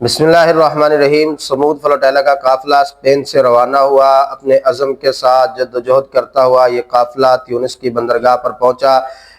بسم اللہ الرحمن الرحیم۔ سمود فلوٹیلہ کا قافلہ اسپین سے روانہ ہوا۔ اپنے عزم کے ساتھ جدوجہد کرتا ہوا یہ قافلہ تیونس کی بندرگاہ پر پہنچا۔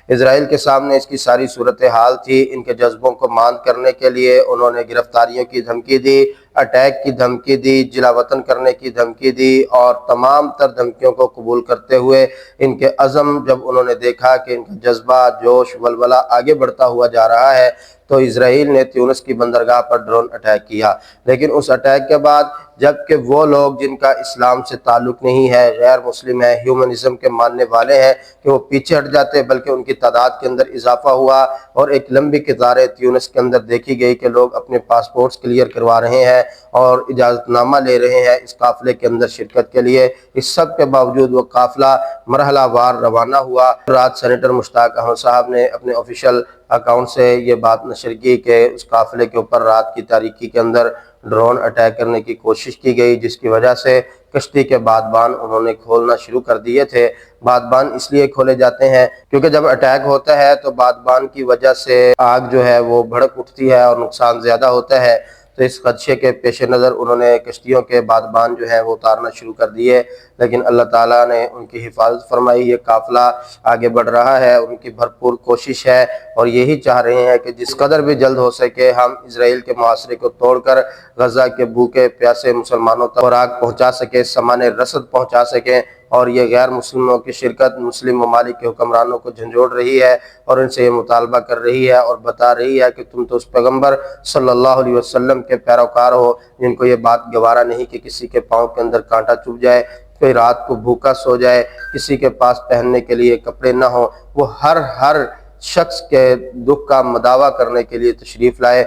اسرائیل کے سامنے اس کی ساری صورتحال تھی۔ ان کے جذبوں کو ماند کرنے کے لیے انہوں نے گرفتاریوں کی دھمکی دی، اٹیک کی دھمکی دی، جلا وطن کرنے کی دھمکی دی، اور تمام تر دھمکیوں کو قبول کرتے ہوئے ان کے عزم جب انہوں نے دیکھا کہ ان کا جذبہ، جوش، ولولہ آگے بڑھتا ہوا جا رہا ہے تو اسرائیل نے تیونس کی بندرگاہ پر ڈرون اٹیک کیا۔ لیکن اس اٹیک کے بعد جبکہ وہ لوگ جن کا اسلام سے تعلق نہیں ہے، غیر مسلم ہیں، ہیومنزم کے ماننے والے ہیں، کہ وہ پیچھے ہٹ جاتے، بلکہ ان کی تعداد کے اندر اضافہ ہوا اور ایک لمبی قطاریں تیونس کے اندر دیکھی گئی کہ لوگ اپنے پاسپورٹس کلیئر کروا رہے ہیں اور اجازت نامہ لے رہے ہیں اس قافلے کے اندر شرکت کے لیے۔ اس سب کے باوجود وہ قافلہ مرحلہ وار روانہ ہوا۔ رات سینیٹر مشتاق احمد صاحب نے اپنے آفیشیل اکاؤنٹ سے یہ بات نشر کی کہ اس قافلے کے اوپر رات کی تاریکی کے اندر ڈرون اٹیک کرنے کی کوشش کی گئی، جس کی وجہ سے کشتی کے بادبان انہوں نے کھولنا شروع کر دیے تھے۔ بادبان اس لیے کھولے جاتے ہیں کیونکہ جب اٹیک ہوتا ہے تو بادبان کی وجہ سے آگ جو ہے وہ بھڑک اٹھتی ہے اور نقصان زیادہ ہوتا ہے، تو اس خدشے کے پیش نظر انہوں نے کشتیوں کے بادبان جو ہیں وہ اتارنا شروع کر دیے، لیکن اللہ تعالیٰ نے ان کی حفاظت فرمائی۔ یہ قافلہ آگے بڑھ رہا ہے، ان کی بھرپور کوشش ہے اور یہی چاہ رہے ہیں کہ جس قدر بھی جلد ہو سکے ہم اسرائیل کے محاصرے کو توڑ کر غزہ کے بھوکے پیاسے مسلمانوں تک خوراک پہنچا سکیں، سامان رسد پہنچا سکیں، اور یہ غیر مسلموں کی شرکت مسلم ممالک کے حکمرانوں کو جھنجھوڑ رہی ہے اور ان سے یہ مطالبہ کر رہی ہے اور بتا رہی ہے کہ تم تو اس پیغمبر صلی اللہ علیہ وسلم کے پیروکار ہو جن کو یہ بات گوارا نہیں کہ کسی کے پاؤں کے اندر کانٹا چبھ جائے، کوئی رات کو بھوکا سو جائے، کسی کے پاس پہننے کے لیے کپڑے نہ ہوں۔ وہ ہر شخص کے دکھ کا مداوع کرنے کے لیے تشریف لائے۔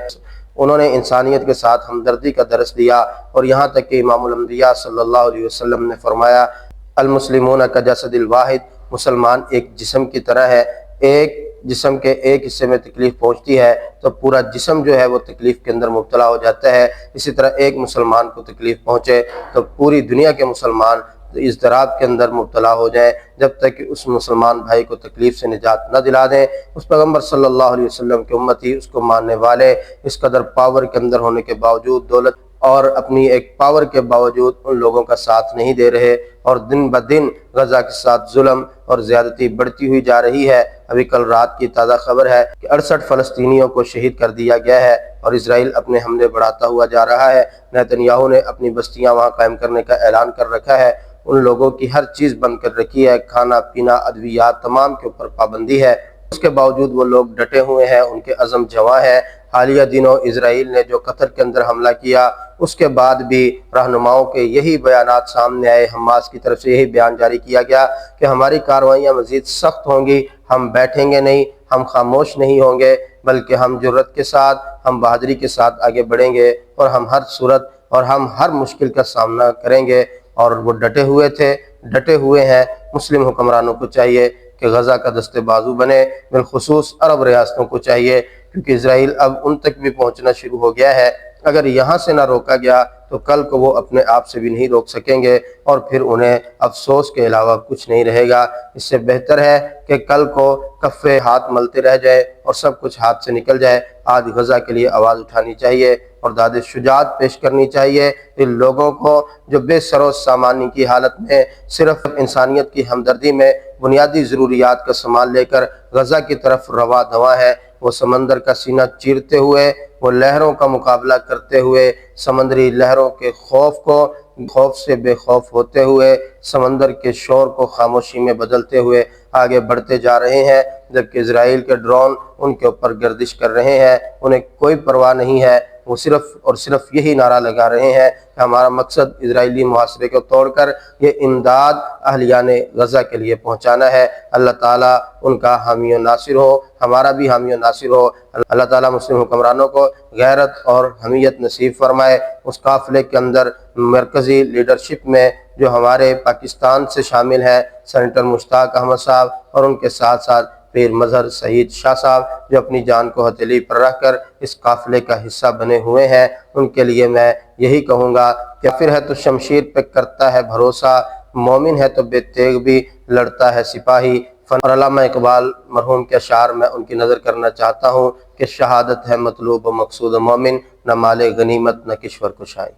انہوں نے انسانیت کے ساتھ ہمدردی کا درس دیا اور یہاں تک کہ امام الانبیاء صلی اللہ علیہ وسلم نے فرمایا المسلمون کجسد الواحد، مسلمان ایک جسم کی طرح ہے۔ ایک جسم کے ایک حصے میں تکلیف پہنچتی ہے تو پورا جسم جو ہے وہ تکلیف کے اندر مبتلا ہو جاتا ہے۔ اسی طرح ایک مسلمان کو تکلیف پہنچے تو پوری دنیا کے مسلمان اضطراب کے اندر مبتلا ہو جائیں، جب تک کہ اس مسلمان بھائی کو تکلیف سے نجات نہ دلا دیں۔ اس پیغمبر صلی اللہ علیہ وسلم کے امتی، اس کو ماننے والے، اس قدر پاور کے اندر ہونے کے باوجود، دولت اور اپنی ایک پاور کے باوجود ان لوگوں کا ساتھ نہیں دے رہے اور دن بدن غزہ کے ساتھ ظلم اور زیادتی بڑھتی ہوئی جا رہی ہے۔ ابھی کل رات کی تازہ خبر ہے کہ 68 فلسطینیوں کو شہید کر دیا گیا ہے اور اسرائیل اپنے حملے بڑھاتا ہوا جا رہا ہے۔ نیتنیاہو نے اپنی بستیاں وہاں قائم کرنے کا اعلان کر رکھا ہے۔ ان لوگوں کی ہر چیز بند کر رکھی ہے، کھانا پینا، ادویات، تمام کے اوپر پابندی ہے۔ اس کے باوجود وہ لوگ ڈٹے ہوئے ہیں، ان کے عزم جواں ہے۔ حالیہ دنوں اسرائیل نے جو قطر کے اندر حملہ کیا، اس کے بعد بھی رہنماؤں کے یہی بیانات سامنے آئے، حماس کی طرف سے یہی بیان جاری کیا گیا کہ ہماری کارروائیاں مزید سخت ہوں گی، ہم بیٹھیں گے نہیں، ہم خاموش نہیں ہوں گے، بلکہ ہم جرأت کے ساتھ، ہم بہادری کے ساتھ آگے بڑھیں گے اور ہم ہر صورت اور ہم ہر مشکل کا سامنا کریں گے۔ اور وہ ڈٹے ہوئے تھے، ڈٹے ہوئے ہیں۔ مسلم حکمرانوں کو چاہیے کہ غزہ کا دست بازو بنے، بالخصوص عرب ریاستوں کو چاہیے، کیونکہ اسرائیل اب ان تک بھی پہنچنا شروع ہو گیا ہے۔ اگر یہاں سے نہ روکا گیا تو کل کو وہ اپنے آپ سے بھی نہیں روک سکیں گے اور پھر انہیں افسوس کے علاوہ کچھ نہیں رہے گا۔ اس سے بہتر ہے کہ کل کو کفے ہاتھ ملتے رہ جائے اور سب کچھ ہاتھ سے نکل جائے۔ آج غزہ کے لیے آواز اٹھانی چاہیے اور داد شجاعت پیش کرنی چاہیے ان لوگوں کو جو بے سر و سامانی کی حالت میں صرف انسانیت کی ہمدردی میں بنیادی ضروریات کا سامان لے کر غزہ کی طرف رواں دواں ہے۔ وہ سمندر کا سینہ چیرتے ہوئے، وہ لہروں کا مقابلہ کرتے ہوئے، سمندری لہروں کے خوف سے بے خوف ہوتے ہوئے، سمندر کے شور کو خاموشی میں بدلتے ہوئے آگے بڑھتے جا رہے ہیں، جبکہ اسرائیل کے ڈرون ان کے اوپر گردش کر رہے ہیں۔ انہیں کوئی پرواہ نہیں ہے، وہ صرف اور صرف یہی نعرہ لگا رہے ہیں کہ ہمارا مقصد اسرائیلی محاصرے کو توڑ کر یہ امداد اہلیان غزہ کے لیے پہنچانا ہے۔ اللہ تعالیٰ ان کا حامی و ناصر ہو، ہمارا بھی حامی و ناصر ہو۔ اللہ تعالیٰ مسلم حکمرانوں کو غیرت اور حمیت نصیب فرمائے۔ اس قافلے کے اندر مرکزی لیڈرشپ میں جو ہمارے پاکستان سے شامل ہیں، سینیٹر مشتاق احمد صاحب اور ان کے ساتھ ساتھ پیر مظہر سعید شاہ صاحب جو اپنی جان کو ہتھیلی پر رکھ کر اس قافلے کا حصہ بنے ہوئے ہیں، ان کے لیے میں یہی کہوں گا کہ کافر ہے تو شمشیر پہ کرتا ہے بھروسہ، مومن ہے تو بے تیغ بھی لڑتا ہے سپاہی۔ فن اور علامہ اقبال مرحوم کے اشعار میں ان کی نظر کرنا چاہتا ہوں کہ شہادت ہے مطلوب و مقصود مومن، نہ مال غنیمت نہ کشور کشائی۔